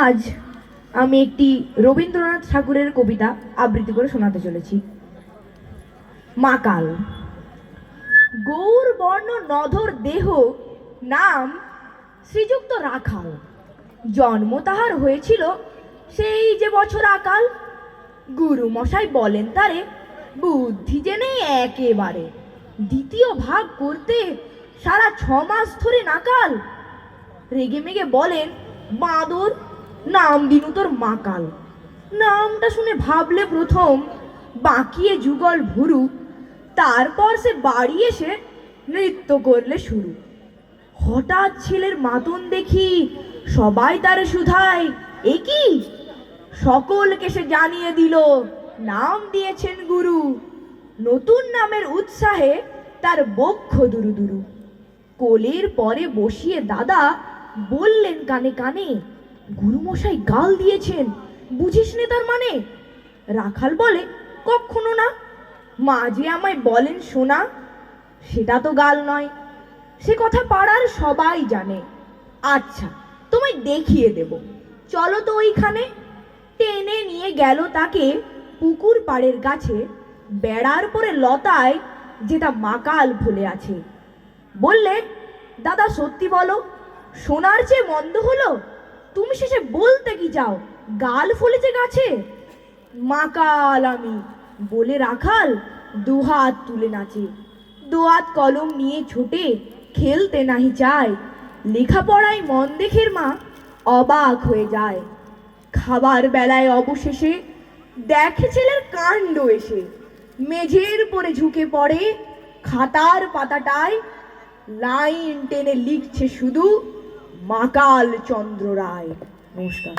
আজ আমি একটি রবীন্দ্রনাথ ঠাকুরের কবিতা আবৃত্তি করে শোনাতে চলেছি। মাকাল। গৌর বর্ণ নধর দেহ, নাম শ্রীযুক্ত রাখাল। জন্ম তাহার হয়েছিল সেই যে বছর আকাল। গুরু মশাই বলেন তারে, বুদ্ধি যে নেই একেবারে, দ্বিতীয় ভাগ করতে সারা 6 মাস ধরে নাকাল। রেগে মেগে বলেন, বাঁদর, নাম দিনু তোর মাকাল। নামটা শুনে ভাবলে প্রথম, বাঁকিয়ে যুগল ভুরু, তারপর সে বাড়ি এসে নৃত্য করলে শুরু। হঠাৎ ছেলের মাতন দেখি সবাই তারে শুধায়, এ কি? সকলকে সে জানিয়ে দিল, নাম দিয়েছেন গুরু। নতুন নামের উৎসাহে তার বক্ষ দুরু দুরু। কোলের পরে বসিয়ে দাদা বললেন কানে কানে, গুরুমশাই গাল দিয়েছেন, বুঝিস নে তার মানে? রাখাল বলে, কখনো না। মা যে আমায় বলেন শোনা, সেটা তো গাল নয়, সে কথা পাড়ার সবাই জানে। আচ্ছা, তোমায় দেখিয়ে দেব, চলো তো ওইখানে। টেনে নিয়ে গেল তাকে পুকুর পাড়ের গাছে, বেড়ার পরে লতায় যেটা মাকাল ফুলে আছে। বললে, দাদা সত্যি বলো, সোনার চেয়ে মন্দ হলো? তুমি শেষে বলতে কি চাও, গাল ফুলেছে গাছে? মাকাল আমি, বলে রাখাল দুহাত তুলে নাচে। দোয়াত কলম নিয়ে ছোটে, খেলতে নাহি চায়। লেখাপড়ায় মন দেখের মা অবাক হয়ে যায়। খাবার বেলায় অবশেষে দেখে ছেলের কাণ্ড এসে, মেঝের পরে ঝুঁকে পড়ে, খাতার পাতাটায় লাইন টেনে লিখছে শুধু, মাকাল চন্দ্র রায়। নমস্কার।